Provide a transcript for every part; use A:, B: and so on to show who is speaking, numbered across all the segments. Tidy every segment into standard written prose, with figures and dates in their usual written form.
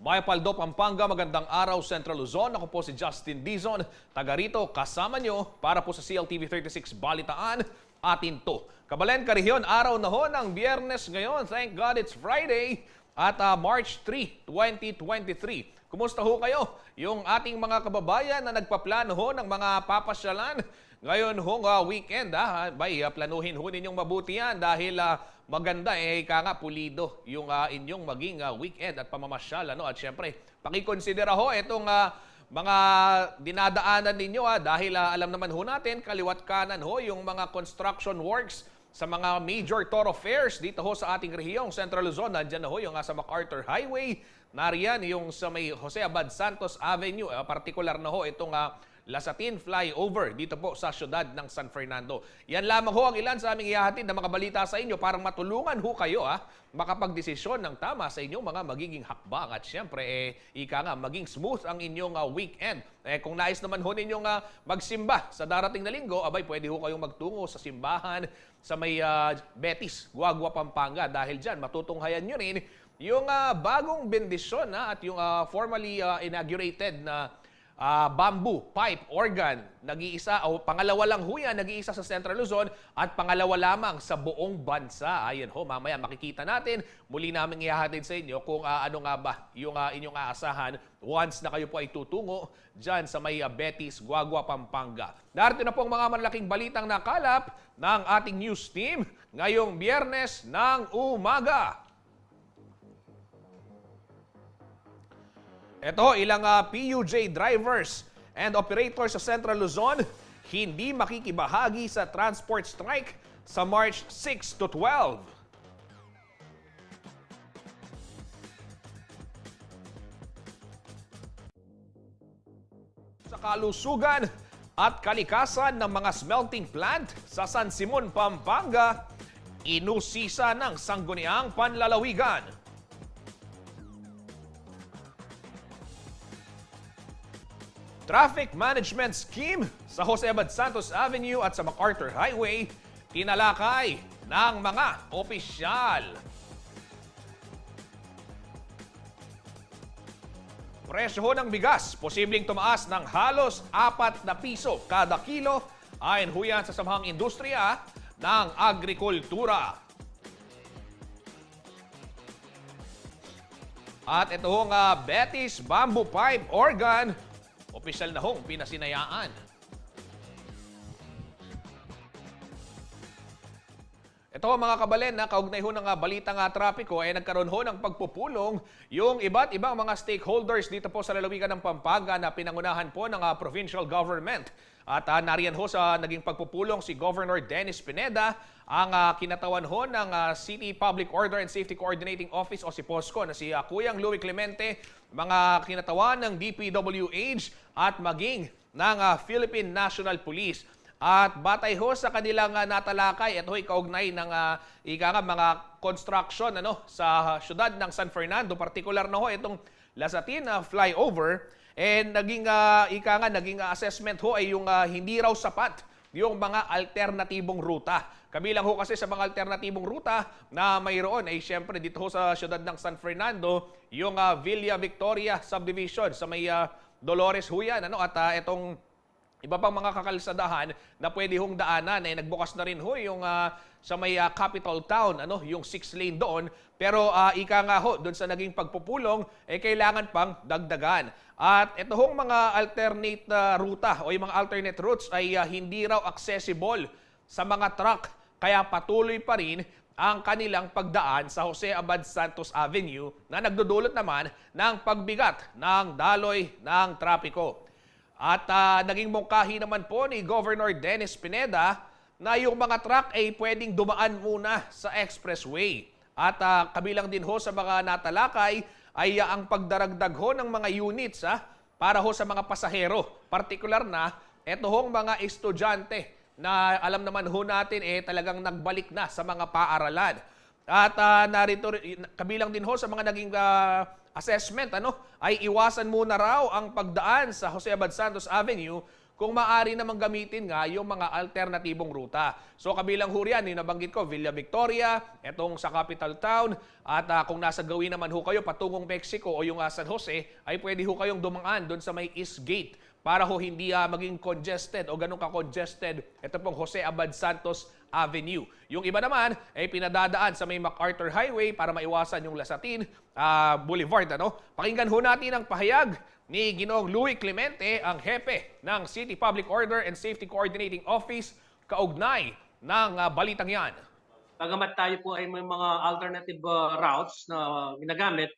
A: Mayapaldo, Pampanga, magandang araw Central Luzon. Ako po si Justin Dizon, taga rito kasama nyo para po sa CLTV 36 Balitaan atin to. Kabalen, Karihyon, araw na ho ng Biyernes ngayon. Thank God it's Friday at March 3, 2023. Kumusta ho kayo? Yung ating mga kababayan na nagpaplano ho ng mga papasyalan ngayon hong weekend, planuhin ho ninyong mabuti yan dahil maganda nga pulido yung inyong maging weekend at pamamasyal. At syempre, pakikonsidera ho itong mga dinadaanan ninyo dahil alam naman ho natin, kaliwat kanan ho yung mga construction works sa mga major thoroughfares dito ho sa ating rehiyong Central Luzon. Nandiyan na ho yung sa MacArthur Highway, nariyan yung sa may Jose Abad Santos Avenue, partikular na ho itong Lasatin Flyover dito po sa syudad ng San Fernando. Yan lamang ho ang ilan sa aming ihahatid na mga balita sa inyo para matulungan ho kayo makapagdesisyon ng tama sa inyong mga magiging hakbang. At syempre, maging smooth ang inyong weekend. Kung nais naman ho ninyong magsimba sa darating na linggo, pwede ho kayong magtungo sa simbahan sa may Betis, Guagua, Pampanga. Dahil dyan, matutunghayan nyo rin yung bagong bendisyon at yung formally inaugurated na bamboo pipe organ, nag-iisa o pangalawa lang ho yan, nag-iisa sa Central Luzon at pangalawa lamang sa buong bansa. Ayun ho, mamaya makikita natin, muli namin ihahatid sa inyo kung ano nga ba yung inyong aasahan once na kayo po ay tutungo dyan sa may Betis, Guagua, Pampanga. Narito na po ang mga malalaking balitang nakalap ng ating news team ngayong Biyernes ng umaga. Ito, ilang PUJ drivers and operators sa Central Luzon hindi makikibahagi sa transport strike sa March 6 to 12. Sa kalusugan at kalikasan ng mga smelting plant sa San Simon, Pampanga, inusisa ng Sangguniang Panlalawigan. Traffic Management Scheme sa Jose Abad Santos Avenue at sa MacArthur Highway, tinalakay ng mga opisyal. Presyo ho ng bigas, posibleng tumaas ng halos 4 na piso kada kilo ayon ho yan sa Samahang Industriya ng Agrikultura. At ito hong Betis Bamboo Pipe Organ, opisyal na hong pinasinayaan. Ito mga kabalen, kaugnay ho ng balitang trapiko ay nagkaroon ho ng pagpupulong yung iba't ibang mga stakeholders dito po sa lalawigan ng Pampanga na pinangunahan po ng provincial government. At nariyan ho sa naging pagpupulong si Governor Dennis Pineda, ang kinatawan ho ng City Public Order and Safety Coordinating Office o si POSCO na si Kuyang Louie Clemente, mga kinatawan ng DPWH at maging ng Philippine National Police. At batay ho sa kanilang natalakay, ito ay kaugnay ng mga construction sa syudad ng San Fernando, partikular na ho itong Lasatin Flyover. And naging assessment ho ay yung hindi raw sapat yung mga alternatibong ruta. Kabilang ho kasi sa mga alternatibong ruta na mayroon ay syempre dito ho sa syudad ng San Fernando, yung Villa Victoria Subdivision sa may Dolores ho yan. At itong iba pang mga kakalsadahan na pwede hong daanan nagbukas na rin ho yung sa may capital town, yung 6-lane doon. Pero doon sa naging pagpupulong kailangan pang dagdagan. At ito hong mga alternate ruta o yung mga alternate routes ay hindi raw accessible sa mga truck. Kaya patuloy pa rin ang kanilang pagdaan sa Jose Abad Santos Avenue na nagdudulot naman ng pagbigat ng daloy ng trapiko. At naging mungkahi naman po ni Governor Dennis Pineda na yung mga truck ay pwedeng dumaan muna sa expressway. At kabilang din ho sa mga natalakay ay ang pagdaragdag ho ng mga units para ho sa mga pasahero. Partikular na, eto hong mga estudyante na alam naman ho natin talagang nagbalik na sa mga paaralan. At narito kabilang din ho sa mga naging assessment ay iwasan muna raw ang pagdaan sa Jose Abad Santos Avenue kung maaari namang gamitin nga yung mga alternatibong ruta. So kabilang ho riyan, yung nabanggit ko, Villa Victoria, etong sa capital town, at kung nasa gawin naman ho kayo patungong Mexico o yung San Jose, ay pwede ho kayong dumaan doon sa may East Gate para ho hindi maging congested o ganun ka-congested ito pong Jose Abad Santos Avenue. Yung iba naman ay pinadadaan sa may MacArthur Highway para maiwasan yung Lasatin Boulevard. Pakinggan ho natin ang pahayag ni Ginoong Louie Clemente, ang hepe ng City Public Order and Safety Coordinating Office, kaugnay ng balitang yan.
B: Bagamat tayo po ay may mga alternative routes na ginagamit,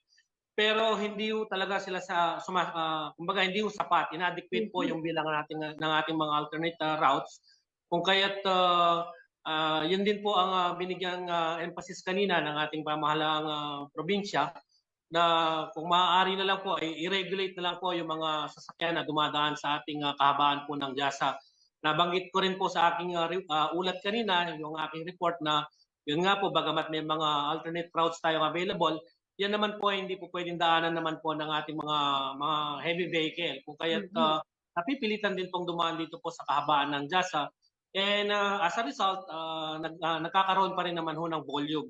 B: pero hindi ho talaga sila kumbaga hindi ho sapat, inadequate po yung bilang ng ating mga alternate routes. Kung kaya't yun din po ang binigyang emphasis kanina ng ating pamahalaang probinsya, na kung maaari na lang po ay i-regulate na lang po yung mga sasakyan na dumadaan sa ating kahabaan po ng Jasa. Nabanggit ko rin po sa aking ulat kanina, yung aking report, na yun nga po, bagamat may mga alternate routes tayong available, yan naman po hindi po pwedeng daanan naman po ng ating mga heavy vehicle. Kung kaya't napipilitan din pong dumaan dito po sa kahabaan ng Jasa. And as a result, nagkakaroon pa rin naman ho ng volume.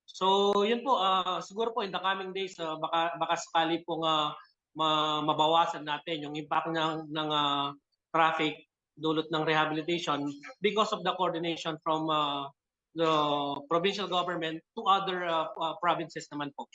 B: So yun po, siguro po in the coming days, baka sakali pong mabawasan natin yung impact ng traffic dulot ng rehabilitation because of the coordination from the provincial government to other provinces naman po.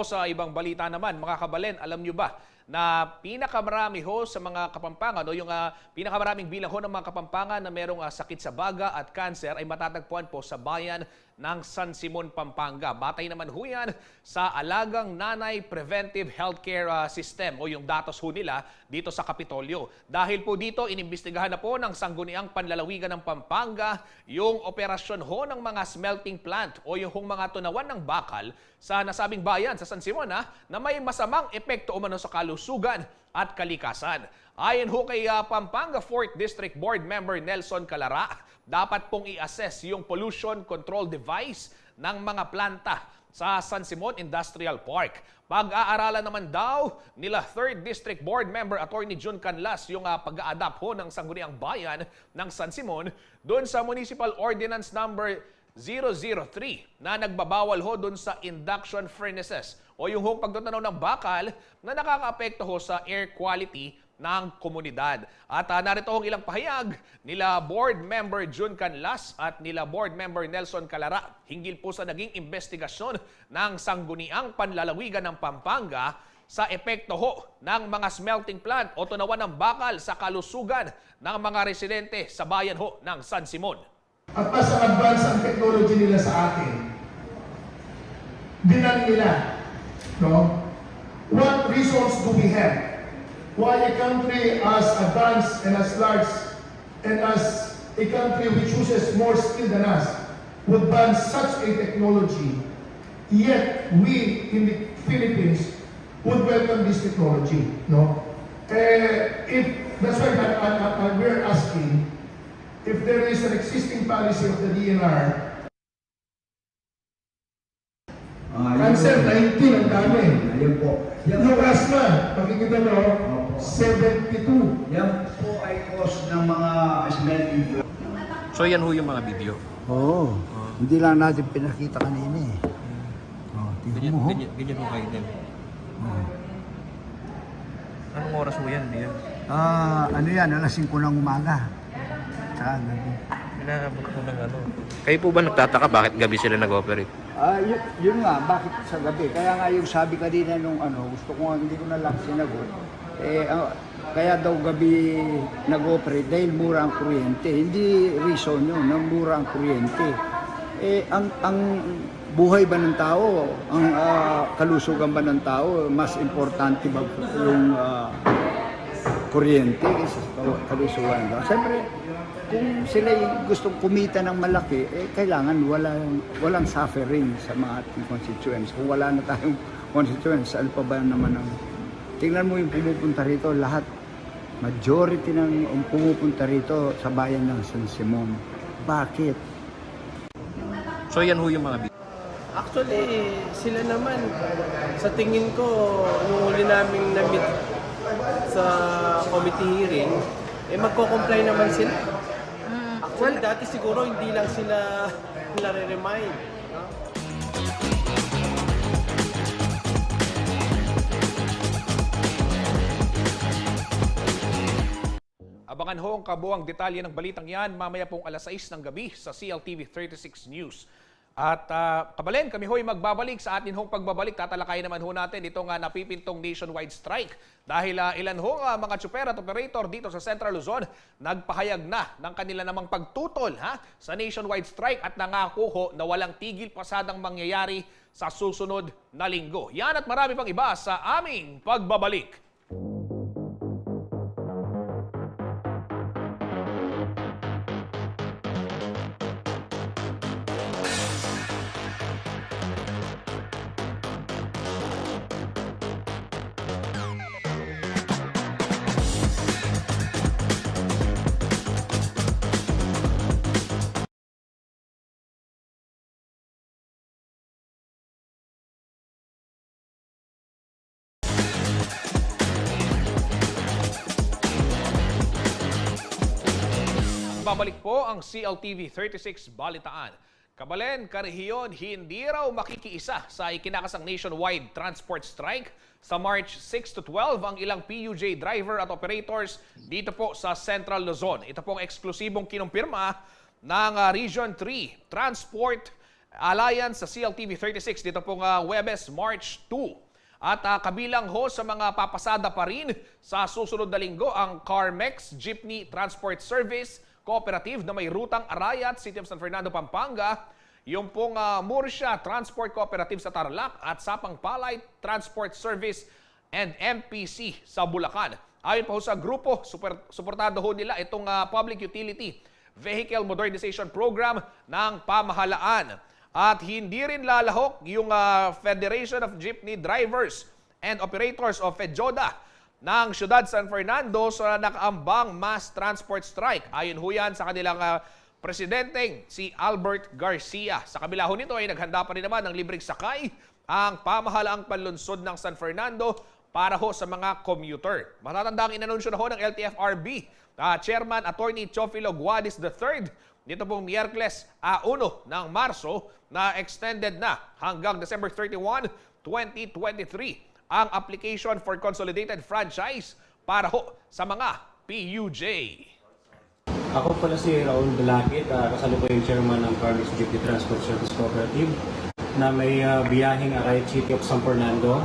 A: Sa ibang balita naman, mga kabalen, alam nyo ba na pinakamarami ho sa mga Kapampangan o yung pinakamaraming bilang ho ng mga Kapampangan na merong sakit sa baga at cancer ay matatagpuan po sa bayan ng San Simon, Pampanga. Batay naman ho yan sa Alagang Nanay Preventive Healthcare System o yung datos ho nila dito sa Kapitolyo. Dahil po dito, inimbestigahan na po ng Sangguniang Panlalawigan ng Pampanga yung operasyon ho ng mga smelting plant o yung mga tunawan ng bakal sa nasabing bayan sa San Simon na may masamang epekto umano sa kalusugan at kalikasan. Ayon ho kay Pampanga 4th District Board Member Nelson Calara, dapat pong i-assess yung pollution control device ng mga planta sa San Simon Industrial Park. Pag-aaralan naman daw nila 3rd District Board Member Attorney Jun Canlas yung pag-a-adapt ho ng Sangguniang Bayan ng San Simon doon sa Municipal Ordinance Number 003 na nagbabawal ho doon sa induction furnaces o yung pagtatanaw ng bakal na nakakaapekto ho sa air quality ng komunidad. At narito ang ilang pahayag nila Board Member Jun Canlas at nila Board Member Nelson Calara hinggil po sa naging investigasyon ng Sangguniang Panlalawigan ng Pampanga sa epekto ho ng mga smelting plant o tunawan ng bakal sa kalusugan ng mga residente sa bayan ho ng San Simon.
C: At mas advance ang technology nila sa atin, dinan nila, no? What reasons do we have? Why a country as advanced and as large and as a country which uses more skill than us would ban such a technology, yet we in the Philippines would welcome this technology, no? If that's why we're asking if there is an existing policy of the DNR. Cancer 19 ang dami.
D: Ayun po.
C: Yung asthma, makikita mo, 72.
D: Yan po ay cause ng mga smelting plant.
A: So yan ho yung mga video.
E: Oo. Hindi lang natin pinakita kanina eh. Tingnan mo ho.
A: Ganyan ho kayo din. Anong oras ho yan?
E: Ano yan, alas 5 ng umaga. Saka gabi.
A: Inaabot ko ng ano. Kayo po ba nagtataka bakit gabi sila nag-operate?
E: Yun nga, bakit sa gabi? Kaya nga yung sabi kanina nung gusto ko nga, hindi ko na lang sinagot. Kaya daw gabi nag-operate dahil mura ang kuryente. Hindi reason yun, na mura ang kuryente. Ang buhay ba ng tao, ang kalusugan ba ng tao, mas importante ba yung kuryente kaysa kalusugan? Siyempre, kung sila gustong kumita ng malaki, kailangan walang suffering sa mga ating constituents. Kung wala na tayong constituents, ano pa ba naman ang... Tingnan mo yung pumupunta rito, lahat, majority ng pumupunta rito sa bayan ng San Simon. Bakit?
F: So yan ho yung mga
G: Actually, sila naman, sa tingin ko, nung huli naming na-meet sa committee hearing, magko-comply naman sila. Actually, dati siguro hindi lang sila nare-remind. No?
A: Abangan ho ang kabuang detalye ng balitang yan mamaya pong alas 6 ng gabi sa CLTV 36 News. At kabalen, kami ho'y magbabalik sa atin hong pagbabalik. Tatalakayin naman ho natin itong napipintong nationwide strike. Dahil ilan ho mga tsuper at operator dito sa Central Luzon nagpahayag na ng kanila namang pagtutol sa nationwide strike at nangako ho na walang tigil pasadang mangyayari sa susunod na linggo. Yan at marami pang iba sa aming pagbabalik. Babalik po ang CLTV 36 Balitaan. Kabalen, karehiyon, hindi raw makikiisa sa ikinakasang nationwide transport strike. Sa March 6 to 12, ang ilang PUJ driver at operators dito po sa Central Luzon. Ito pong eksklusibong kinumpirma ng Region 3 Transport Alliance sa CLTV 36. Dito pong Webes, March 2. At kabilang ho sa mga papasada pa rin sa susunod na linggo ang Carmex Jeepney Transport Service Cooperative na may rutang Arayat, City of San Fernando, Pampanga, yung pong Murcia Transport Cooperative sa Tarlac at Sapang Palay Transport Service and MPC sa Bulacan. Ayon pa ho sa grupo, suportado ho nila itong Public Utility Vehicle Modernization Program ng pamahalaan. At hindi rin lalahok yung Federation of Jeepney Drivers and Operators of FEDJODA ng Siyudad San Fernando sa nakaambang mass transport strike. Ayon ho yan sa kanilang presidenteng si Albert Garcia. Sa kabila ho nito ay naghanda pa rin naman ng libreng sakay ang pamahalaang panlunsod ng San Fernando para ho sa mga commuter. Matatanda ang inanunsyo na ho ng LTFRB Chairman Attorney Chofilo Guadis III dito pong Miyerkules 1 ng Marso na extended na hanggang December 31, 2023 ang application for consolidated franchise para ho sa mga PUJ.
H: Ako pala si Raul Dalakit, kasalukuyang chairman ng Carmex Jeepney Transport Service Cooperative na may biyaheng Arayat City of San Fernando.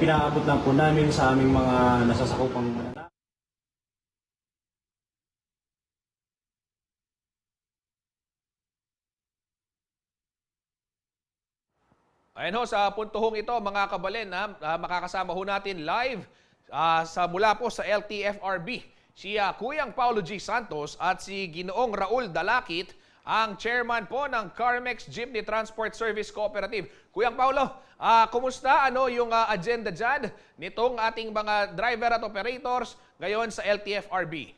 H: Pinaabot lang po namin sa aming mga nasasakupang
A: Ayan ho, sa puntohong ito, mga kabalen, makakasama ho natin live mula po sa LTFRB. Si Kuyang Paulo G. Santos at si Ginoong Raul Dalakit, ang chairman po ng Carmex Jeepney Transport Service Cooperative. Kuyang Paulo, kumusta? Ano yung agenda dyan nitong ating mga driver at operators ngayon sa LTFRB?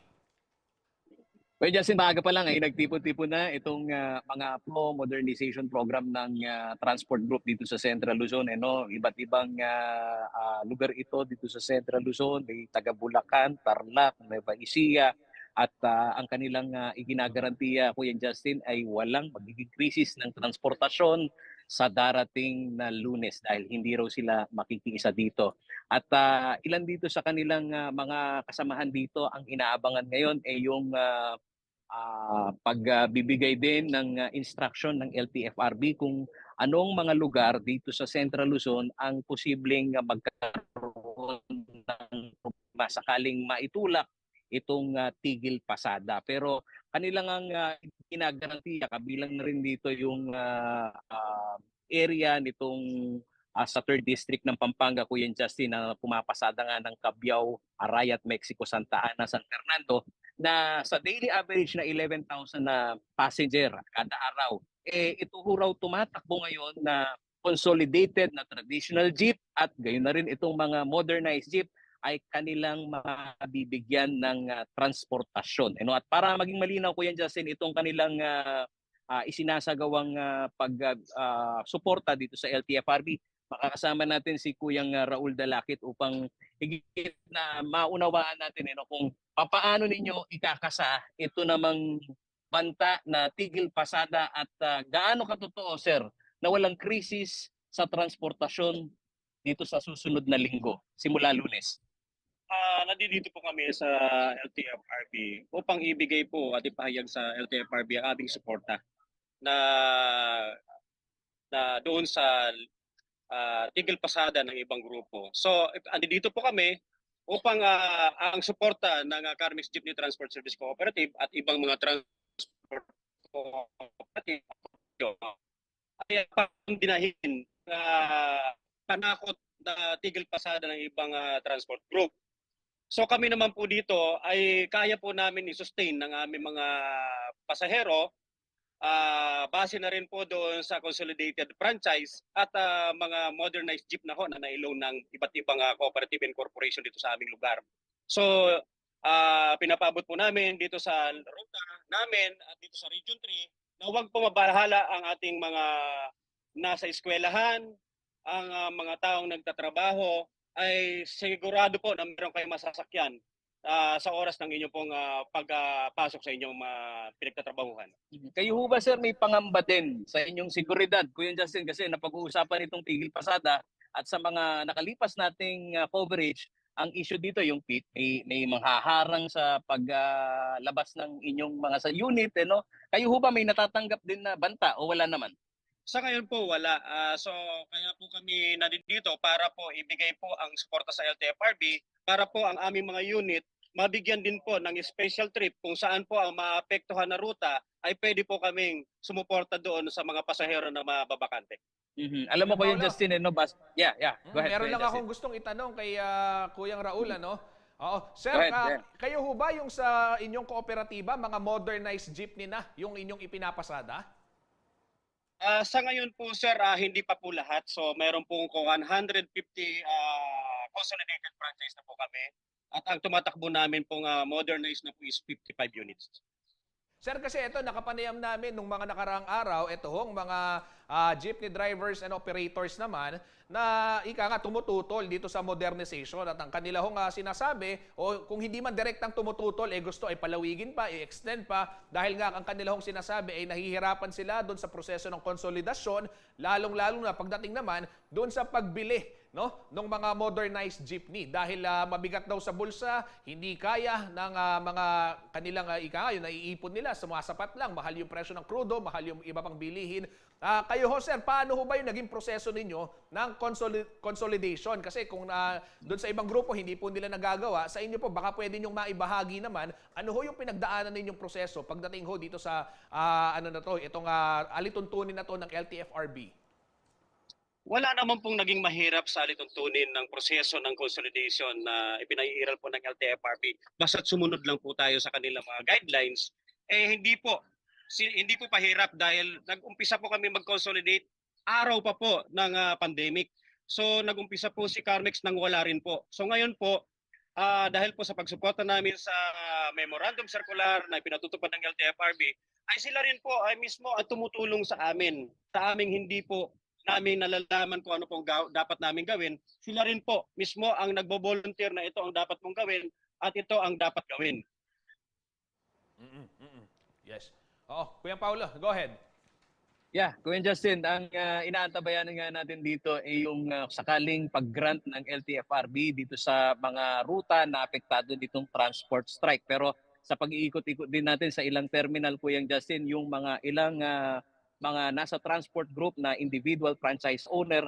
F: Well, Justin, maaga pa lang ay nagtipon-tipon na itong mga modernization program ng transport group dito sa Central Luzon. Iba't ibang lugar ito dito sa Central Luzon. May taga Bulacan, Tarlac, Nueva Ecija. At ang kanilang iginagarantiya, Kuya Justin, ay walang magiging krisis ng transportasyon sa darating na Lunes dahil hindi raw sila makikiisa dito. At ilan dito sa kanilang mga kasamahan dito ang inaabangan ngayon ay yung pagbibigay din ng instruction ng LTFRB kung anong mga lugar dito sa Central Luzon ang posibleng magkaroon ng sakaling maitulak itong tigil pasada. Pero kanilang ang ginagarantiya, kabilang na rin dito yung area nitong sa 3rd District ng Pampanga, Kuya Justin, na pumapasada nga ng Cabiao, Arayat, Mexico, Santa Ana, San Fernando, na sa daily average na 11,000 na passenger kada araw. Ito ho raw tumatakbo ngayon na consolidated na traditional jeep at gayon na rin itong mga modernized jeep ay kanilang mabibigyan ng transportasyon. At para maging malinaw ko yan, Justin, itong kanilang isinasagawang suporta dito sa LTFRB, makakasama natin si Kuyang Raul Dalakit upang higit na maunawaan natin kung papaano ninyo ikakasa ito namang banta na tigil pasada at gaano katotoo, sir, na walang krisis sa transportasyon dito sa susunod na linggo, simula Lunes.
I: Nandito po kami sa LTFRB upang ibigay po at ipahayag sa LTFRB ang aming suporta na doon sa tigil pasada ng ibang grupo. So, andito po kami upang ang suporta ng Carmex Jeepney Transport Service Cooperative at ibang mga transport cooperative ay pangdinahin panakot na tigil pasada ng ibang transport group. So kami naman po dito ay kaya po namin i-sustain ng aming mga pasahero base na rin po doon sa consolidated franchise at mga modernized jeep na nailoan ng iba't ibang cooperative and corporation dito sa aming lugar. So pinapabot po namin dito sa ruta namin at dito sa Region 3 na huwag po mabahala ang ating mga nasa eskwelahan, ang mga taong nagtatrabaho ay sigurado po na meron kayong masasakyan sa oras ng inyong pong pagpasok sa inyong pinagtatrabahuhan.
F: Kayo ho ba, sir, may pangamba din sa inyong seguridad, Kuya Justin, kasi napag-uusapan itong tigil pasada at sa mga nakalipas nating coverage, ang issue dito yung may manghaharang sa paglabas ng inyong mga sa unit, Kayo ho ba may natatanggap din na banta o wala naman?
I: Sa ngayon po wala. So kaya po kami nandito para po ibigay po ang suporta sa LTFRB para po ang aming mga unit mabigyan din po ng special trip kung saan po ang maapektuhan na ruta ay pwede po kaming sumuporta doon sa mga pasahero na mababakante.
F: Alam mo, Kuya
A: Paolo.
F: Justin, Go ahead.
A: Meron
F: Kuya
A: lang akong
F: Justin.
A: gustong itanong kay Kuyang Raul, Oo. Sir,
F: Go ahead.
A: kayo ho ba yung sa inyong kooperatiba, mga modernized jeepney na yung inyong ipinapasada?
I: Sa ngayon po sir, hindi pa po lahat. So mayroon pong 150 consolidated franchise na po kami. At ang tumatakbo namin pong modernized na po is 55 units.
A: Sir, kasi ito, nakapanayam namin nung mga nakaraang araw, ito hong mga jeepney drivers and operators naman na tumututol dito sa modernization at ang kanila hong sinasabi, o kung hindi man direktang tumututol, gusto ay palawigin pa, i-extend pa, dahil nga ang kanila hong sinasabi ay nahihirapan sila doon sa proseso ng konsolidasyon, lalong-lalo na pagdating naman doon sa pagbili ng mga modernized jeepney dahil mabigat daw sa bulsa, hindi kaya ng mga kanilang yung naiipon nila, sumasapat lang, mahal yung presyo ng krudo, mahal yung iba pang bilihin. Kayo ho, sir, paano ho ba yung naging proseso ninyo ng consolidation? Kasi kung doon sa ibang grupo hindi po nila nagagawa, sa inyo po baka pwede nyong maibahagi naman ano ho yung pinagdaanan ninyong proseso pagdating ho dito sa itong alituntunin na to ng LTFRB.
I: Wala naman pong naging mahirap sa alituntunin ng proseso ng consolidation na ipinaiiral po ng LTFRB. Basta't sumunod lang po tayo sa kanilang mga guidelines. Hindi po pahirap dahil nag-umpisa po kami mag-consolidate araw pa po ng pandemic. So nag-umpisa po si Carmex nang wala rin po. So ngayon po, dahil po sa pagsuporta namin sa memorandum circular na pinatutupad ng LTFRB, ay sila rin po ay mismo ang tumutulong sa amin. Sa aming hindi po namin nalalaman kung ano pong dapat namin gawin, sila rin po mismo ang nagbo-volunteer na ito ang dapat mong gawin at ito ang dapat gawin.
A: Yes. Kuya Paulo, go ahead.
F: Yeah, Kuya Justin, ang inaantabayanan nga natin dito ay yung sakaling pag-grant ng LTFRB dito sa mga ruta na apektado ditong transport strike. Pero sa pag-iikot-ikot din natin sa ilang terminal, Kuya Justin, yung mga nasa transport group na individual franchise owner,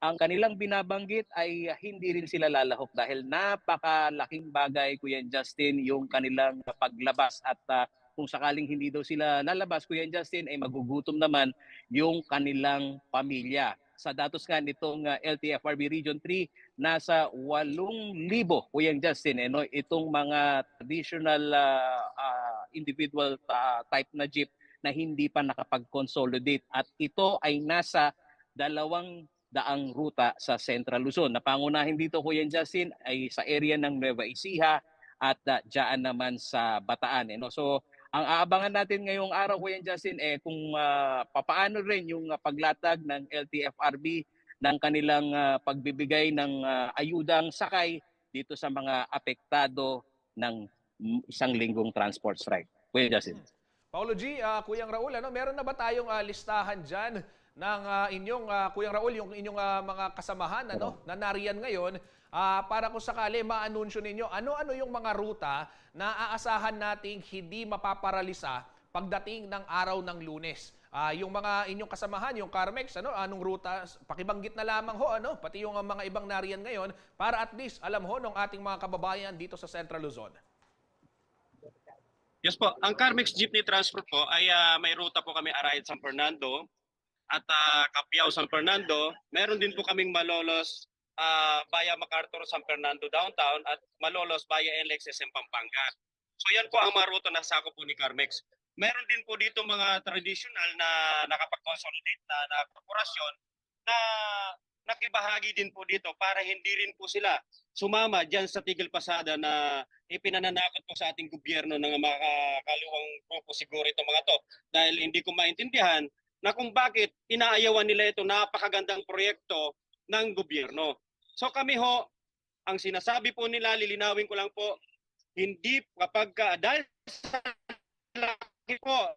F: ang kanilang binabanggit ay hindi rin sila lalahok dahil napakalaking bagay, Kuya Justin, yung kanilang paglabas at kung sakaling hindi daw sila lalabas, Kuya Justin, ay magugutom naman yung kanilang pamilya. Sa datos nga nitong LTFRB Region 3, nasa 8,000, Kuya Justin, itong mga traditional individual type na jeep na hindi pa nakapag-consolidate at ito ay nasa 2 daang ruta sa Central Luzon. Napangunahin dito, Kuya Justin, ay sa area ng Nueva Ecija at dyan naman sa Bataan. So, ang aabangan natin ngayong araw, Kuya Justin, kung papaano rin yung paglatag ng LTFRB ng kanilang pagbibigay ng ayudang sakay dito sa mga apektado ng isang linggong transport strike. Kuya Justin.
A: Paulo G, Kuyang Raul, meron na ba tayong listahan dyan ng inyong, Kuyang Raul, yung inyong mga kasamahan na nariyan ngayon para kung sakali maanunsyo ninyo, ano-ano yung mga ruta na aasahan nating hindi mapaparalisa pagdating ng araw ng Lunes? Yung mga inyong kasamahan, yung Carmex, anong ruta, pakibanggit na lamang ho, pati yung mga ibang nariyan ngayon para at least alam ho ng ating mga kababayan dito sa Central Luzon.
I: Yes po, ang Carmex Jeepney Transport po ay may ruta po kami Arayat San Fernando at Capiao San Fernando. Meron din po kaming Malolos via MacArthur San Fernando downtown at Malolos via NLEX SM Pampanga. So yan po ang mga ruta na sakop po ni Carmex. Meron din po dito mga traditional na nakapag-consolidate na korporasyon na nakibahagi din po dito para hindi rin po sila sumama dyan sa tigil pasada na ipinananakot po sa ating gobyerno ng mga kaluwang grupo siguro itong mga to. Dahil hindi ko maintindihan na kung bakit inaayawan nila ito napakagandang proyekto ng gobyerno. So kami ho, ang sinasabi po nila, lilinawin ko lang po, hindi kapag dahil sa laki po,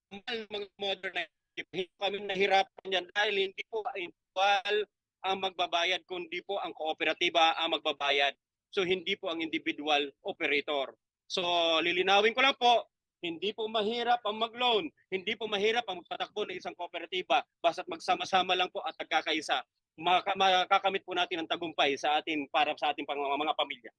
I: mga modern hindi kami nahirapan yan dahil hindi po individual ang magbabayad kundi po ang kooperatiba ang magbabayad. So hindi po ang individual operator. So lilinawin ko lang po, hindi po mahirap ang mag-loan, hindi po mahirap ang magpatakbo ng isang kooperatiba basta't magsama-sama lang po at nagkakaisa. Makakamit po natin ang tagumpay sa ating para sa ating mga pamilya.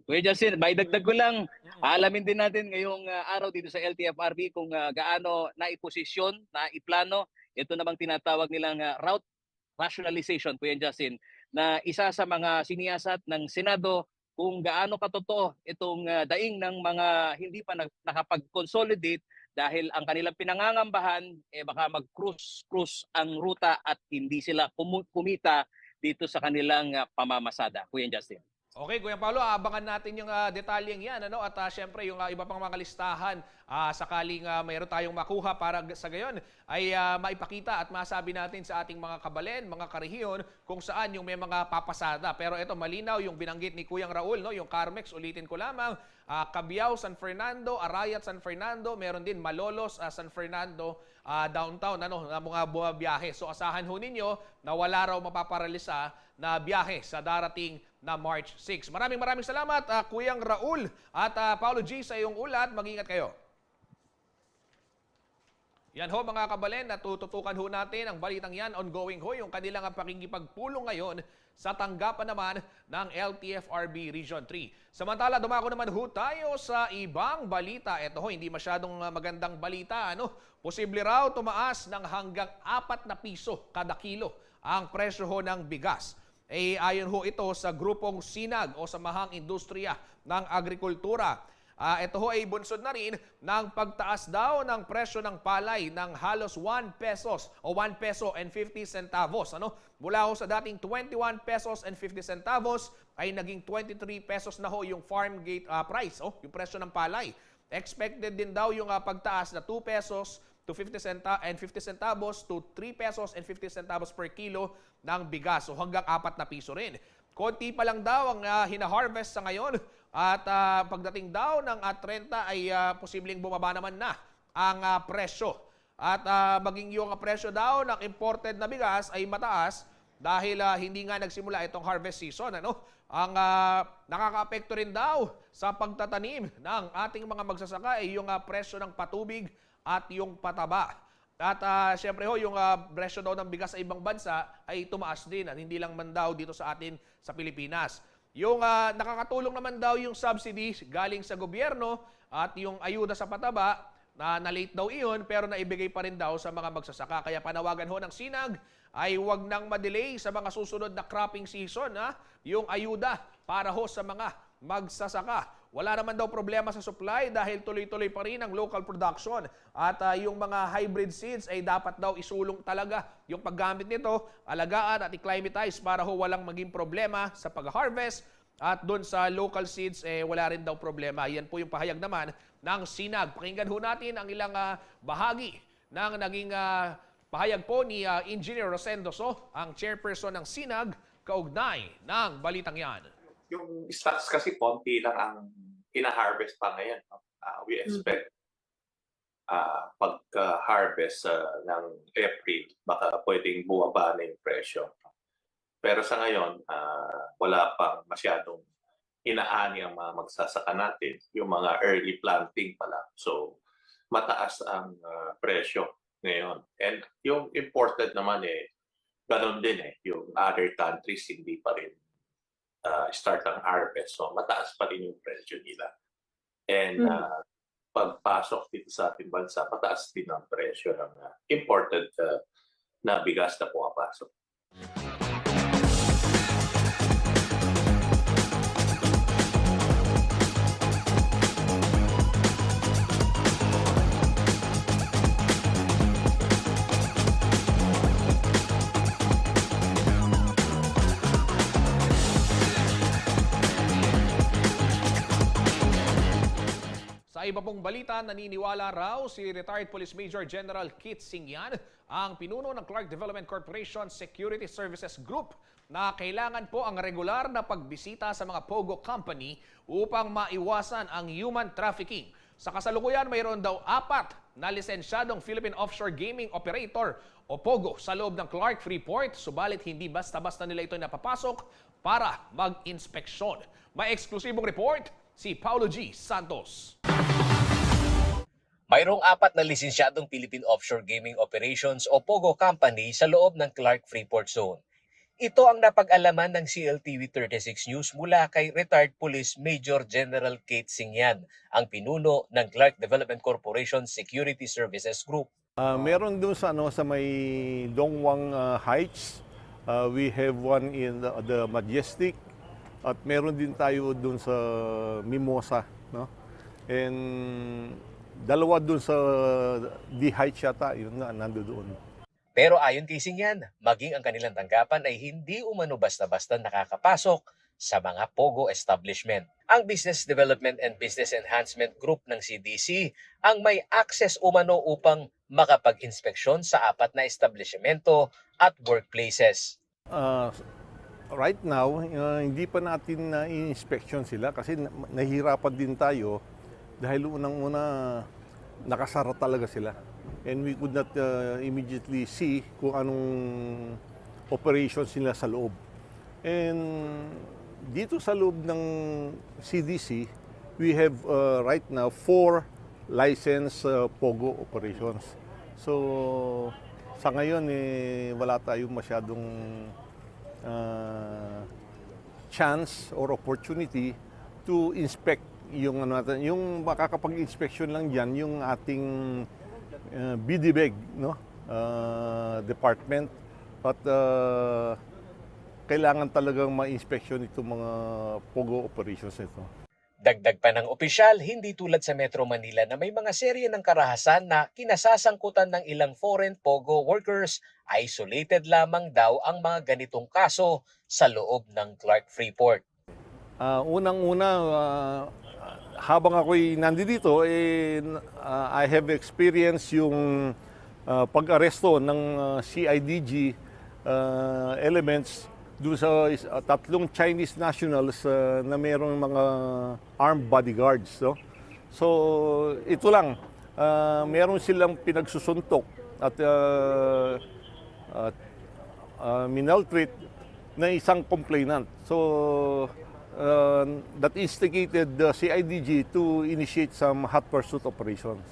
F: Kuya Justin, may dagdag ko lang, alamin din natin ngayong araw dito sa LTFRB kung gaano naiposisyon, naiplano, ito namang tinatawag nilang route rationalization, Kuya Justin, na isa sa mga siniyasat ng Senado kung gaano katotoo itong daing ng mga hindi pa nakapag-consolidate dahil ang kanilang pinangangambahan baka mag-cruise ang ruta at hindi sila kumita dito sa kanilang pamamasada. Kuya Justin.
A: Okay, Kuya Paolo, abangan natin yung detalyeng yan. At syempre, yung iba pang mga listahan, sakaling mayroon tayong makuha para sa gayon, ay maipakita at masabi natin sa ating mga kabalen, mga karehiyon, kung saan yung may mga papasada. Pero ito, malinaw yung binanggit ni Kuyang Raul, yung Carmex, ulitin ko lamang, Cabiao, San Fernando, Arayat, San Fernando, meron din Malolos, San Fernando, downtown, na mga bumabiyahe. So asahan ho ninyo na wala raw mapaparalisa na biyahe sa darating na March 6. Maraming salamat, Kuyang Raul at Paulo G sa iyong ulat. Mag-ingat kayo. Yan ho mga kabalen, natututukan ho natin ang balitang yan, ongoing ho, yung kanilang pakikipagpulong ngayon sa tanggapan naman ng LTFRB Region 3. Samantala, dumako naman ho tayo sa ibang balita. Ito ho, hindi masyadong magandang balita. Posible raw tumaas ng hanggang 4 na piso kada kilo ang presyo ho ng bigas. Ayon ho ito sa grupong Sinag o Samahang Industriya ng Agrikultura. Ito ho ay bunsod na rin ng pagtaas daw ng presyo ng palay ng halos 1 pesos o 1 peso and 50 centavos. Mula ho sa dating 21 pesos and 50 centavos ay naging 23 pesos na ho yung farm gate price, yung presyo ng palay. Expected din daw yung pagtaas na 2 pesos to 50 centavos to 3 pesos and 50 centavos per kilo ng bigas. So hanggang 4 na piso rin. Konti pa lang daw ang hina-harvest sa ngayon at pagdating daw ng 30 ay posibleng bumaba naman na ang presyo. At maging yung presyo daw ng imported na bigas ay mataas dahil hindi nga nagsimula itong harvest season. Ang nakaka-apekto rin daw sa pagtatanim ng ating mga magsasaka ay yung presyo ng patubig at yung pataba. At syempre ho, yung presyo daw ng bigas sa ibang bansa ay tumaas din at hindi lang man daw dito sa atin sa Pilipinas. Yung nakakatulong naman daw yung subsidy galing sa gobyerno at yung ayuda sa pataba na late daw iyon pero naibigay pa rin daw sa mga magsasaka. Kaya panawagan ho ng Sinag ay huwag nang ma-delay sa mga susunod na cropping season yung ayuda para ho sa mga magsasaka. wala naman daw problema sa supply dahil tuloy-tuloy pa rin ang local production. At yung mga hybrid seeds ay dapat daw isulong talaga yung paggamit nito, alagaan at i-climatize para ho walang maging problema sa pag-harvest. At doon sa local seeds, wala rin daw problema. Yan po yung pahayag naman ng SINAG. Pakinggan ho natin ang ilang bahagi ng naging pahayag po ni Engineer Rosendo So, ang chairperson ng SINAG, kaugnay ng balitang yan.
J: Yung stocks kasi konti lang ang ina-harvest pa ngayon. No? We expect pagka-harvest ng April, baka pwedeng bumaba na yung presyo. Pero sa ngayon, wala pang masyadong inaani ang mga magsasaka natin, yung mga early planting pa lang. So, mataas ang presyo ngayon. And yung imported naman ganon din yung other countries hindi pa rin start ang harvest. So, mataas pa rin yung presyo nila. And pagpasok dito sa ating bansa, mataas din ang presyo ng imported na bigas na pumapasok.
A: Sa iba pong balita, naniniwala raw si retired Police Major General Kit Singyan, ang pinuno ng Clark Development Corporation Security Services Group, na kailangan po ang regular na pagbisita sa mga POGO company upang maiwasan ang human trafficking. Sa kasalukuyan, mayroon daw 4 na lisensyadong Philippine Offshore Gaming Operator o POGO sa loob ng Clark Freeport, subalit hindi basta-basta nila ito napapasok para mag-inspeksyon. May eksklusibong report si Paulo G. Santos.
F: Mayroong 4 na lisensyadong Philippine Offshore Gaming Operations o POGO Company sa loob ng Clark Freeport Zone. Ito ang napag-alaman ng CLTV 36 News mula kay retired Police Major General Kate Singyan, ang pinuno ng Clark Development Corporation Security Services Group.
K: Meron dun sa may Dongwang Heights. We have one in the Majestic at meron din tayo dun sa Mimosa, no? And 2 dun sa D Heights yata, yun nga nandoon.
F: Pero ayon kay Singyan, maging ang kanilang tanggapan ay hindi umano basta-basta nakakapasok sa mga POGO establishment. Ang Business Development and Business Enhancement Group ng CDC ang may access umano upang makapag-inspeksyon sa 4 na establishmento at workplaces.
K: Right now, hindi pa natin na-inspection sila kasi nahihirapan din tayo dahil unang-una nakasara talaga sila. And we could not immediately see kung anong operations nila sa loob. And dito sa loob ng CDC, we have right now 4 licensed POGO operations. So sa ngayon wala tayong masyadong chance or opportunity to inspect yung yung makakapag-inspection lang diyan yung ating BDBEG, no? Department. At kailangan talagang ma-inspection itong mga POGO operations nito.
F: Dagdag pa ng opisyal, hindi tulad sa Metro Manila na may mga serye ng karahasan na kinasasangkutan ng ilang foreign POGO workers, isolated lamang daw ang mga ganitong kaso sa loob ng Clark Freeport.
K: Unang-una, habang ako'y nandito, I have experienced yung pag-aresto ng CIDG elements doon sa 3 Chinese nationals na mayroong mga armed bodyguards. No? So ito lang, meron silang pinagsusuntok at minaltreat na isang complainant. So that instigated the CIDG to initiate some hot pursuit operations.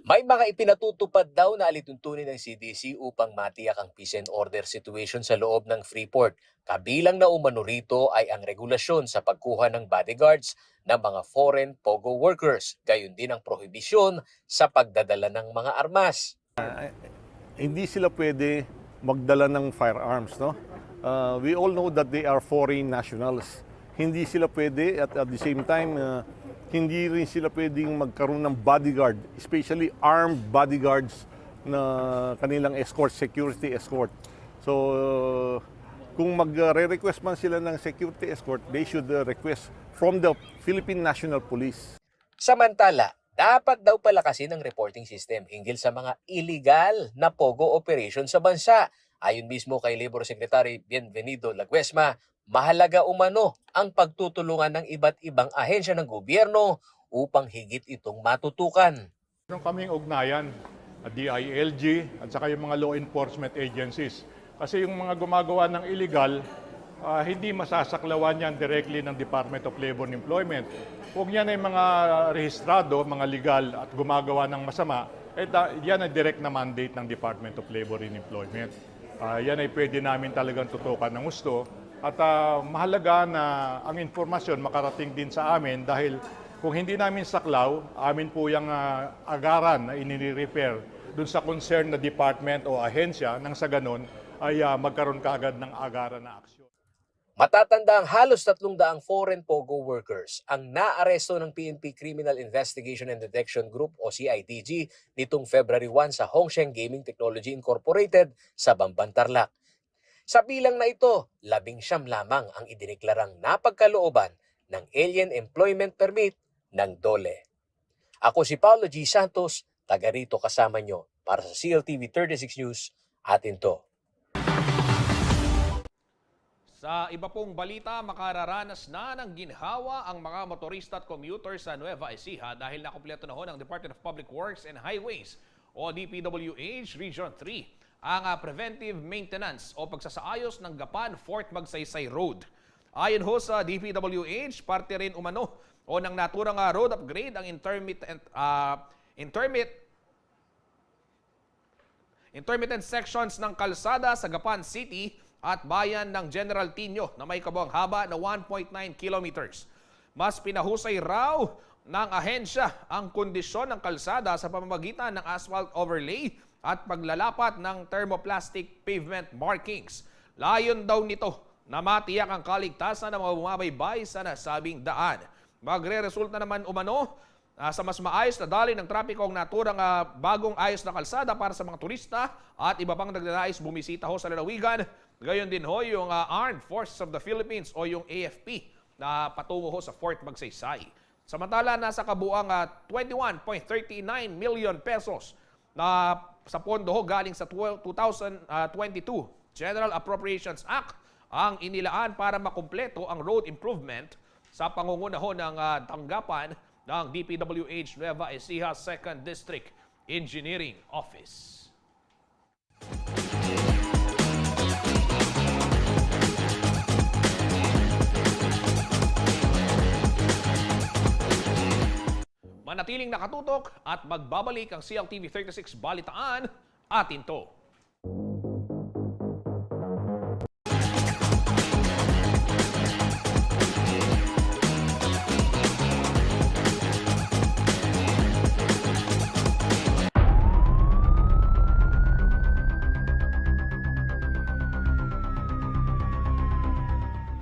F: May mga ipinatutupad daw na alituntunin ng CDC upang matiyak ang peace and order situation sa loob ng Freeport. Kabilang na umano rito ay ang regulasyon sa pagkuha ng bodyguards ng mga foreign POGO workers. Gayon din ang prohibisyon sa pagdadala ng mga armas.
K: Hindi sila pwede magdala ng firearms, no? We all know that they are foreign nationals. Hindi sila pwede at the same time hindi rin sila pwedeng magkaroon ng bodyguard, especially armed bodyguards na kanilang escort, security escort. So, kung magre-request man sila ng security escort, they should request from the Philippine National Police.
L: Samantala, dapat daw palakasin ang reporting system hinggil sa mga illegal na pogo operation sa bansa. Ayon mismo kay Labor Secretary Bienvenido Laguesma, mahalaga umano ang pagtutulungan ng iba't ibang ahensya ng gobyerno upang higit itong matutukan.
M: Meron kaming ugnayan, DILG at saka yung mga law enforcement agencies. Kasi yung mga gumagawa ng illegal, hindi masasaklawan yan directly ng Department of Labor and Employment. Kung yan ay mga rehistrado, mga legal at gumagawa ng masama, yan ay direct na mandate ng Department of Labor and Employment. Yan ay pwede namin talagang tutukan ng gusto. At mahalaga na ang informasyon makarating din sa amin dahil kung hindi namin saklaw, amin po yung agaran na inini-repair dun sa concern na department o ahensya nang sa ganun ay magkaroon kaagad ng agaran na aksyon.
L: Matatanda ang halos 300 foreign pogo workers ang naaresto ng PNP Criminal Investigation and Detection Group o CIDG nitong February 1 sa Hongsheng Gaming Technology Incorporated sa Bamban, Tarlac. Sa bilang na ito, 19 lamang ang idineklarang napagkalooban ng Alien Employment Permit ng DOLE. Ako si Paulo G. Santos, taga rito kasama nyo para sa CLTV 36 News, atin to.
A: Sa iba pong balita, makararanas na ng ginhawa ang mga motorista at commuters sa Nueva Ecija dahil nakumpleto na ho ng Department of Public Works and Highways o DPWH Region 3 ang preventive maintenance o pagsasaayos ng Gapan Fort Magsaysay Road. Ayon ho sa DPWH, parte rin umano o ng naturang road upgrade ang intermittent sections ng kalsada sa Gapan City at bayan ng General Tino na may kabuang haba na 1.9 kilometers. Mas pinahusay raw ng ahensya ang kondisyon ng kalsada sa pamamagitan ng asphalt overlay at paglalapat ng thermoplastic pavement markings. Layon daw nito na matiyak ang kaligtasan ng mga bumabaybay sa nasabing daan. Magre-resulta naman umano sa mas maayos na daloy ng trapiko ang naturang bagong ayos na kalsada para sa mga turista at iba pang nagdanais bumisita ho sa lalawigan. Gayon din ho yung Armed Forces of the Philippines o yung AFP na patungo ho sa Fort Magsaysay. Samantala, nasa kabuang 21.39 million pesos na sa pondo ho galing sa 2022 General Appropriations Act ang inilaan para makumpleto ang road improvement sa pangunguna ho ng tanggapan ng DPWH Nueva Ecija 2nd District Engineering Office. Manatiling nakatutok at magbabalik ang CLTV 36 Balitaan, atin to.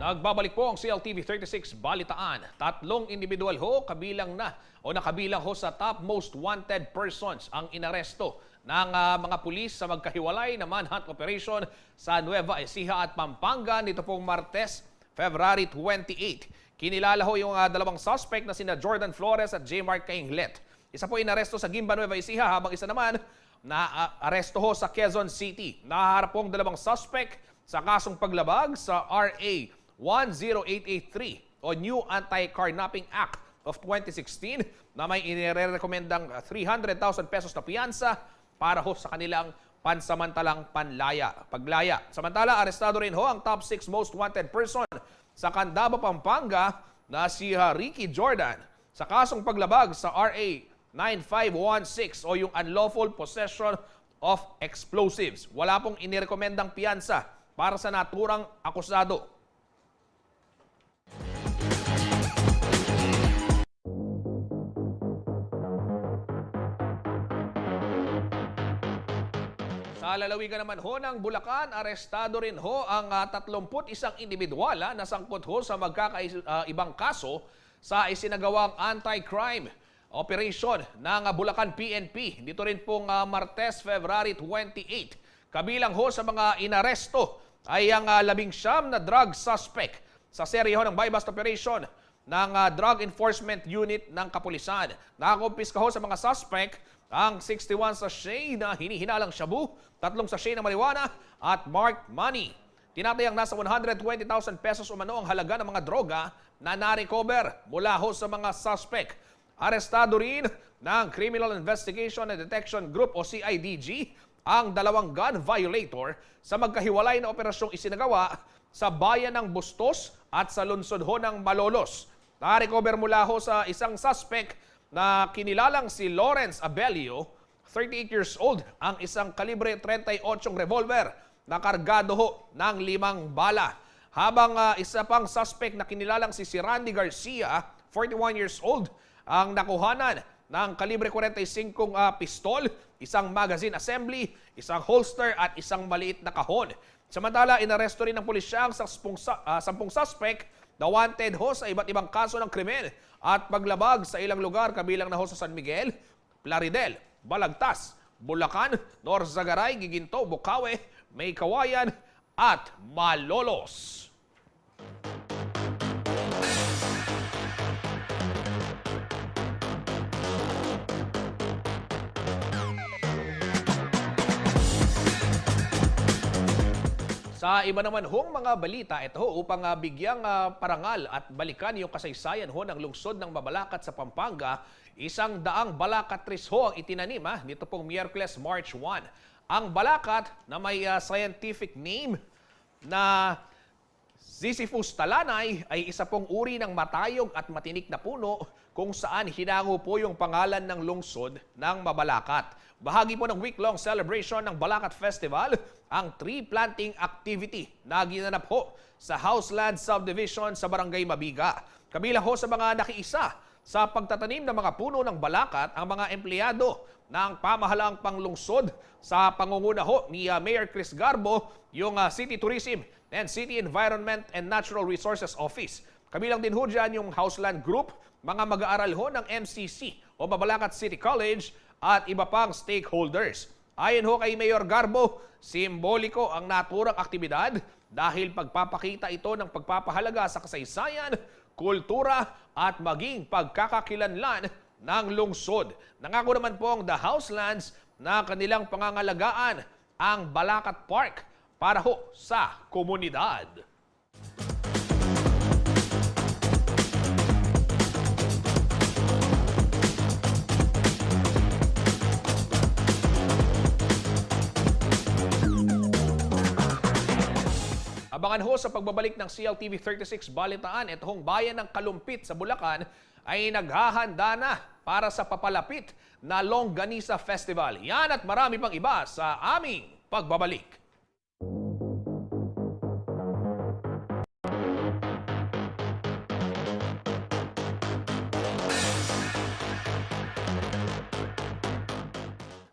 A: Nagbabalik po ang CLTV 36 Balitaan. 3 individual ho kabilang na o nakabilang ho sa top most wanted persons ang inaresto ng mga pulis sa magkahiwalay na manhunt operation sa Nueva Ecija at Pampanga nito pong Martes, February 28. Kinilala ho yung dalawang suspect na sina Jordan Flores at J. Mark Cainglet. Isa po inaresto sa Gimba, Nueva Ecija habang isa naman na aresto ho sa Quezon City. Nahaharap po ang dalawang suspect sa kasong paglabag sa RA 10883 o New Anti-Carnapping Act of 2016 na may inirekomendang 300,000 pesos na piyansa para ho sa kanilang pansamantalang paglaya. Samantala, arestado rin ho ang top 6 most wanted person sa Candaba, Pampanga na si Ricky Jordan sa kasong paglabag sa RA 9516 o yung unlawful possession of explosives. Wala pong inirekomendang piyansa para sa naturang akusado. Sa lalawigan naman ho ng Bulacan, arestado rin ho ang 31 individual na sangkot ho sa magkakaibang kaso sa isinagawang anti-crime operation ng Bulacan PNP. Dito rin pong Martes, February 28. Kabilang ho sa mga inaresto ay ang 19 na drug suspect sa serye ho ng buy-bust operation ng Drug Enforcement Unit ng Kapulisan. Nakakumpiska ho sa mga suspect ang 61 sachet na hinihinalang shabu, 3 sachet na marijuana at marked money. Tinatayang nasa 120,000 pesos umano ang halaga ng mga droga na na-recover mula ho sa mga suspect. Arestado rin ng Criminal Investigation and Detection Group o CIDG ang 2 gun violator sa magkahiwalay na operasyong isinagawa sa bayan ng Bustos at sa lungsod ho ng Malolos. Na-recover mula ho sa isang suspect na kinilalang si Lawrence Abelio, 38 years old, ang isang kalibre 38 revolver na kargado ho ng 5 bala. Habang isa pang suspect na kinilalang si Randy Garcia, 41 years old, ang nakuhanan ng kalibre 45 pistol, isang magazine assembly, isang holster at isang maliit na kahon. Samantala, inaresto rin ng pulisya ang 10 suspect na wanted ho sa iba't ibang kaso ng krimen at paglabag sa ilang lugar kabilang na ho sa San Miguel, Plaridel, Balagtas, Bulacan, Norzagaray, Giginto, Bukawe, May Kawayan at Malolos. Sa iba naman hong mga balita, ito ho, upang bigyang parangal at balikan yung kasaysayan ho ng lungsod ng Mabalacat sa Pampanga, 100 balakatris ho ang itinanim nito pong Miyerkules, March 1. Ang balakat na may scientific name na Ziziphus talanay ay isa pong uri ng matayog at matinik na puno kung saan hinango po yung pangalan ng lungsod ng Mabalacat. Bahagi po ng week-long celebration ng Balacat Festival ang tree planting activity na ginanap ho sa Houseland Subdivision sa Barangay Mabiga. Kabilang ho sa mga nakiisa sa pagtatanim ng mga puno ng Balacat ang mga empleyado ng pamahalaang panglungsod sa pangunguna ho ni Mayor Chris Garbo, yung City Tourism and City Environment and Natural Resources Office. Kabilang din ho dyan yung Houseland Group, mga mag-aaral ho ng MCC o Mabalacat City College at iba pang stakeholders. Ayon ho kay Mayor Garbo, simboliko ang naturang aktibidad dahil pagpapakita ito ng pagpapahalaga sa kasaysayan, kultura at maging pagkakakilanlan ng lungsod. Nangako naman po ang The Houselands na kanilang pangangalagaan ang Balacat Park para ho sa komunidad. Abangan ho sa pagbabalik ng CLTV 36 Balitaan, itong bayan ng Kalumpit sa Bulacan ay naghahanda na para sa papalapit na Longganisa Festival. Yan at marami pang iba sa aming pagbabalik.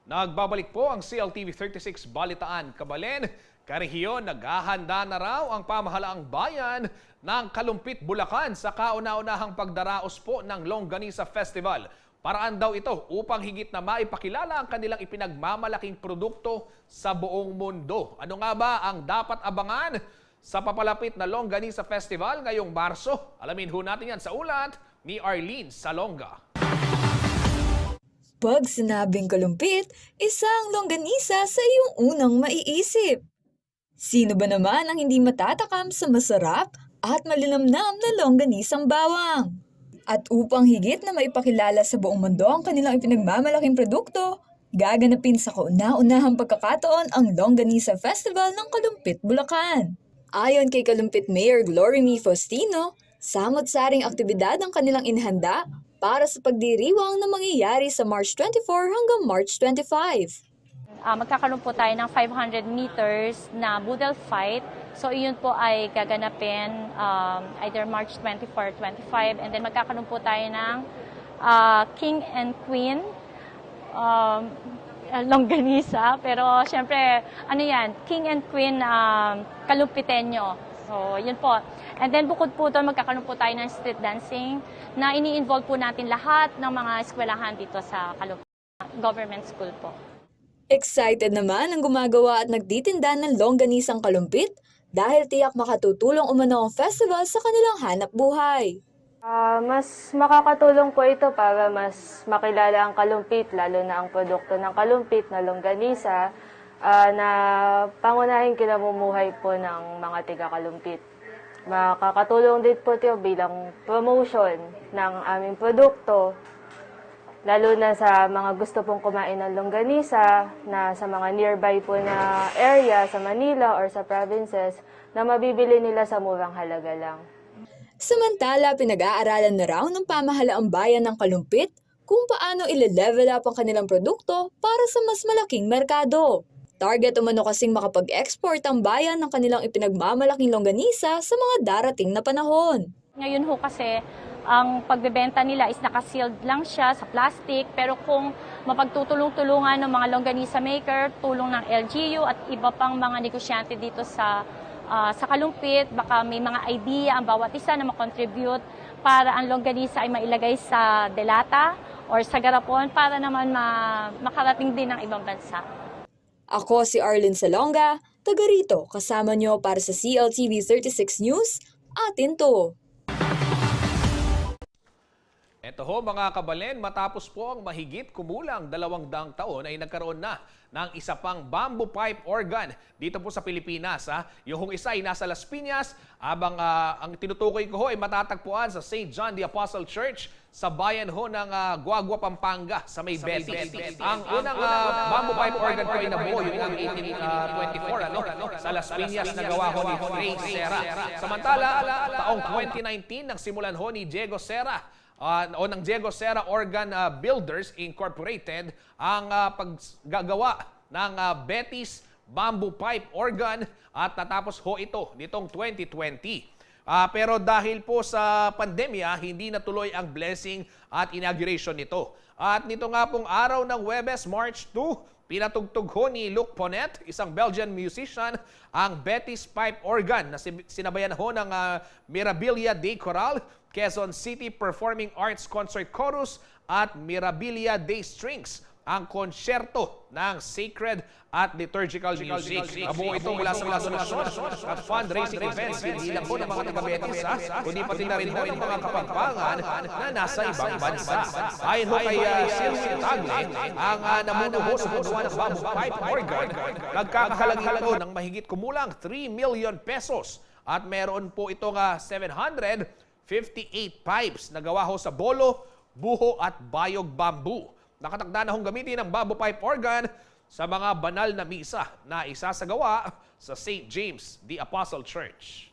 A: Nagbabalik po ang CLTV 36 Balitaan. Kabalen, Karehiyon, naghahanda na raw ang pamahalaang bayan ng Kalumpit, Bulacan sa kauna-unahang pagdaraos po ng Longganisa Festival. Paraan daw ito upang higit na maipakilala ang kanilang ipinagmamalaking produkto sa buong mundo. Ano nga ba ang dapat abangan sa papalapit na Longganisa Festival ngayong Marso? Alamin ho natin yan sa ulat ni Arlene Salonga.
N: Pag sinabing kalumpit, isang longganisa sa iyong unang maiisip. Sino ba naman ang hindi matatakam sa masarap at malinamnam na longganisang bawang? At upang higit na maipakilala sa buong mundo ang kanilang ipinagmamalaking produkto, gaganapin sa kauna-unahang pagkakataon ang Longganisa Festival ng Kalumpit, Bulacan. Ayon kay Kalumpit Mayor Glory Faustino, samot-saring aktibidad ang kanilang inhanda para sa pagdiriwang na mangyayari sa March 24 hanggang March 25.
O: Magkakaroon po tayo ng 500 meters na boodle fight. So iyon po ay gaganapin either March 24, 25. And then magkakaroon po tayo ng King and Queen longganisa. Pero syempre, ano yan, King and Queen kalumpitenyo. So yun po. And then bukod po doon, magkakaroon po tayo ng street dancing na ini-involve po natin lahat ng mga eskwelahan dito sa Kalumpit Government School po.
N: Excited naman ang gumagawa at nagtitinda ng longganisang kalumpit dahil tiyak makatutulong umano ang festival sa kanilang hanap buhay.
P: Mas makakatulong po ito para mas makilala ang kalumpit, lalo na ang produkto ng kalumpit na longganisa na pangunahing kinamumuhay po ng mga tiga-kalumpit. Makakatulong din po ito bilang promotion ng aming produkto, lalo na sa mga gusto pong kumain ng longganisa na sa mga nearby po na area sa Manila or sa provinces na mabibili nila sa murang halaga lang.
N: Samantala, pinag-aaralan na raw ng pamahalaang bayan ng Kalumpit kung paano ile-level up ang kanilang produkto para sa mas malaking merkado. Target umano kasing makapag-export ang bayan ng kanilang ipinagmamalaking longganisa sa mga darating na panahon.
O: Ngayon ho kasi, ang pagbebenta nila is nakasealed lang siya sa plastic, pero kung mapagtutulong-tulungan ng mga longganisa maker, tulong ng LGU at iba pang mga negosyante dito sa Kalumpit, baka may mga idea ang bawat isa na makontribute para ang longganisa ay mailagay sa delata or sa garapon para naman makarating din ng ibang bansa.
N: Ako si Arlene Salonga, taga rito, kasama nyo para sa CLTV 36 News, atin to.
A: Ito ho mga kabalen, matapos po ang mahigit kumulang 200 taon ay nagkaroon na ng isa pang bamboo pipe organ dito po sa Pilipinas. Yung isa ay nasa Las Piñas, habang ang tinutukoy ko ho ay matatagpuan sa St. John the Apostle Church sa bayan ho ng Guagua, Pampanga sa may Betis. Ang unang bamboo pipe organ po ay nabuo yung 1824 sa Las Piñas na gawa ho ni Fray Serra. Samantala, taong 2019 nang simulan ho ni Diego Serra o ng Diego Serra Organ Builders Incorporated ang paggagawa ng Betis Bamboo Pipe Organ at natapos ho ito nitong 2020. Pero dahil po sa pandemya, hindi natuloy ang blessing at inauguration nito. At nito nga pong araw ng Huwebes, March 2, pinatugtog ho ni Luc Ponet, isang Belgian musician, ang Betis Pipe Organ na sinabayan ho ng Mirabilia de Coral, Quezon City Performing Arts Concert Chorus at Mirabilia de Strings, ang konsyerto ng sacred at liturgical music. Nabuo ito mula sa mga donasyon at fundraising events, hindi lang po ng mga taga-Betis, kundi pati na rin ho ng mga kapampangan na nasa ibang bansa. Ayon ho kay Silvio Tagle, ang namunuho sa paggawa ng bamboo pipe organ, nagkakahalaga ito ng mahigit kumulang 3 million pesos at meron po itong 758 pipes na gawa ho sa bolo, buho at bayog bamboo. Nakatakda na hong gamitin ang bamboo pipe organ sa mga banal na misa na isasagawa sa St. James the Apostle Church.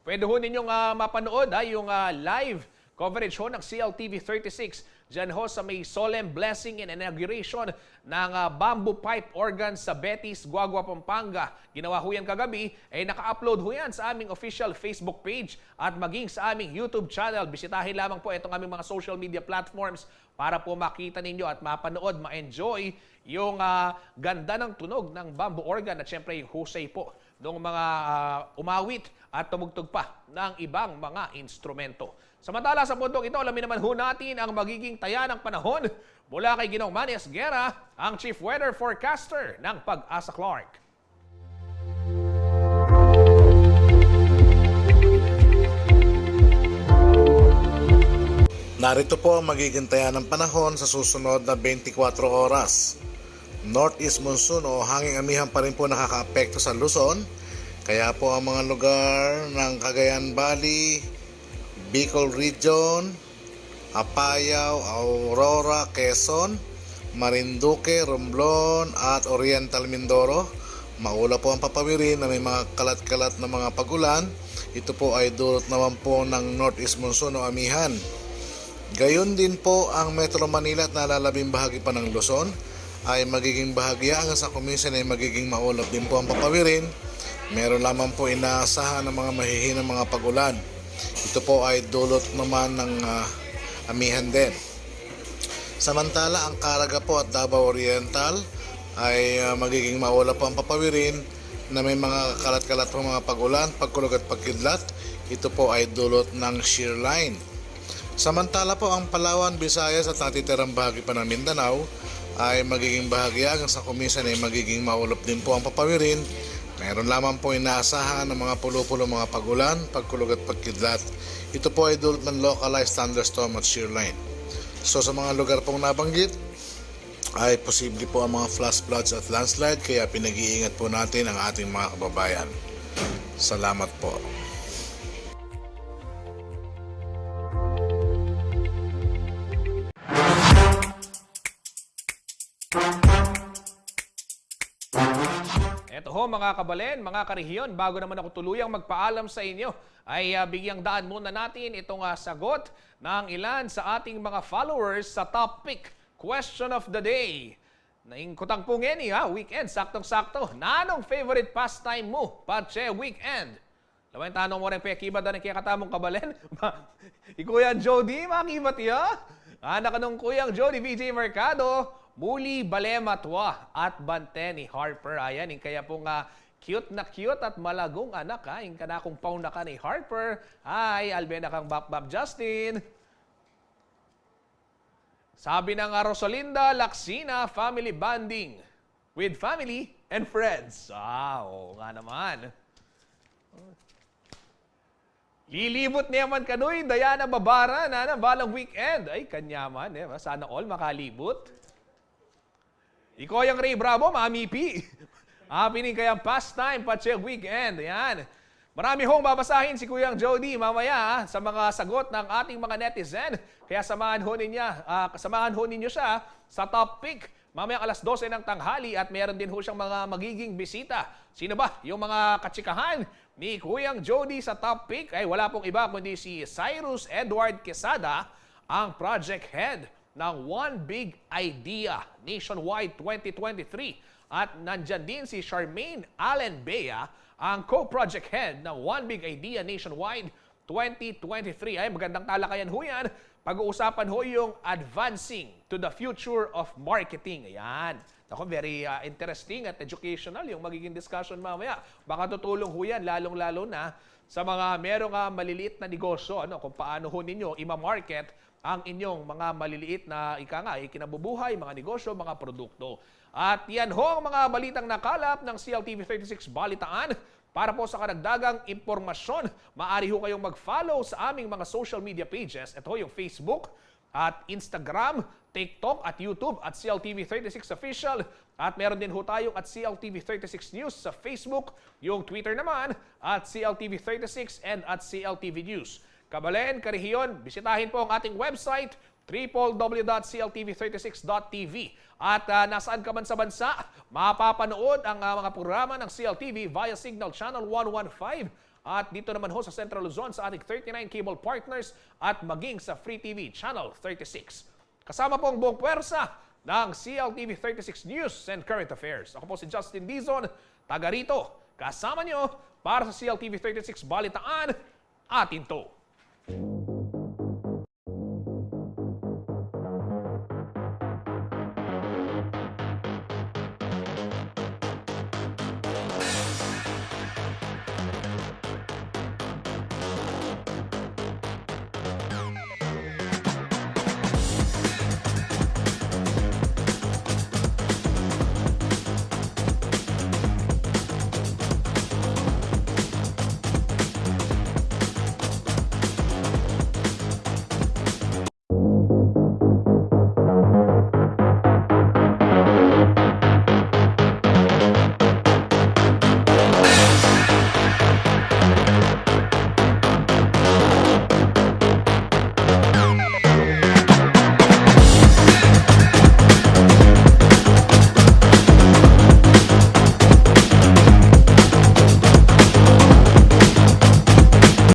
A: Pwede ho ninyong mapanood yung live coverage ho ng CLTV 36 dyan ho sa may solemn blessing and inauguration ng bamboo pipe organ sa Betis, Guagua, Pampanga. Ginawa ho yan kagabi, naka-upload ho yan sa aming official Facebook page at maging sa aming YouTube channel. Bisitahin lamang po itong aming mga social media platforms para po makita ninyo at mapanood, ma-enjoy yung ganda ng tunog ng bamboo organ at syempre yung husay po ng mga umawit at tumugtog pa ng ibang mga instrumento. Samantala sa puntong ito, alamin naman ho natin ang magiging taya ng panahon mula kay Ginoong Manny Esguera, ang Chief Weather Forecaster ng Pag-asa Clark.
Q: Narito po ang magiging taya ng panahon sa susunod na 24 oras. Northeast monsoon o hanging amihan pa rin po nakakaapekto sa Luzon. Kaya po ang mga lugar ng Cagayan Valley, Bicol Region, Apayao, Aurora, Quezon, Marinduque, Romblon at Oriental Mindoro. Maula po ang papawirin na may mga kalat-kalat na mga pagulan. Ito po ay dulot naman po ng Northeast monsoon o amihan. Gayon din po ang Metro Manila at nalalabing bahagi pa ng Luzon ay magiging bahagya hanggang sa kuminsan ay magiging maulap din po ang papawirin. Meron lamang po inaasahan ng mga mahihinang mga pagulan. Ito po ay dulot naman ng amihan din. Samantala, ang Caraga po at Davao Oriental ay magiging maulap po ang papawirin na may mga kalat-kalat po mga pagulan, pagkulog at pagkidlat. Ito po ay dulot ng shear line. Samantala po ang Palawan, Visayas at natitirang bahagi pa ng Mindanao ay magiging bahagya hanggang sa kumisan ay magiging maulap din po ang papawirin. Mayroon lamang po inaasahan ng mga pulo-pulo mga pagulan, pagkulog at pagkidlat. Ito po ay dulot ng localized thunderstorm at shear line. So sa mga lugar pong nabanggit ay posible po ang mga flash floods at landslide, kaya pinag-iingat po natin ang ating mga kababayan. Salamat po.
A: Eto ho mga kabalen, mga karehiyon, bago naman ako tuluyang magpaalam sa inyo, ay bigyang daan muna natin itong sagot ng ilan sa ating mga followers sa topic question of the day. Naingkutang po ngeni weekend, saktong-sakto. Nanong favorite pastime mo, Pache weekend? Lawan tanong mo rin pa kiba na kaya katamong kabalen? Ikuya Jody, makibat ya? Anak nung kuyang Jody VJ Mercado, Muli Balematwa at Bante ni Harper. Ayan, yung kaya pong cute na cute at malagong anak. Yung kanakong pauna ka ni Harper. Hi, albena kang Bap Justin. Sabi ng Rosalinda Laksina, family bonding with family and friends. Oo nga naman. Lilibot naman kanoy, Diana Babara na balang weekend. Ay, kanyaman. Sana all makalibot. Ikaw yung Ray Bravo, Mami P. Happening kayang pastime, Pache weekend. Ayan. Marami hong babasahin si Kuyang Jody mamaya sa mga sagot ng ating mga netizen. Kaya samahan ho ninyo siya sa top pick. Mamaya alas 12 ng tanghali at meron din ho siyang mga magiging bisita. Sino ba yung mga katsikahan ni Kuyang Jody sa top pick? Ay wala pong iba kundi si Cyrus Edward Quesada, ang project head ng One Big Idea Nationwide 2023. At nandyan din si Charmaine Allen Bea, ang co-project head ng One Big Idea Nationwide 2023. Ay, magandang talakayan ho yan. Pag-uusapan ho yung advancing to the future of marketing. Ayan. Ako, very interesting at educational yung magiging discussion mamaya. Baka tutulong ho yan, lalong-lalo na sa mga merong maliliit na negosyo, kung paano ho ninyo ima-market ang inyong mga maliliit na kinabubuhay, mga negosyo, mga produkto. At yan ho ang mga balitang nakalap ng CLTV 36 Balitaan. Para po sa karagdagang impormasyon, maaari ho kayong mag-follow sa aming mga social media pages. Ito ho yung Facebook at Instagram, TikTok at YouTube at CLTV 36 Official. At meron din ho tayong at CLTV 36 News sa Facebook, yung Twitter naman at CLTV 36 and at CLTV News. Kabalen, Karehiyon, bisitahin po ang ating website, www.cltv36.tv. At nasaan ka man sa bansa, mapapanood ang mga programa ng CLTV via Signal Channel 115. At dito naman ho sa Central Luzon sa ating 39 cable partners at maging sa Free TV Channel 36. Kasama po ang buong puwersa ng CLTV 36 News and Current Affairs. Ako po si Justin Dizon, taga rito. Kasama nyo para sa CLTV 36 Balitaan, atin to.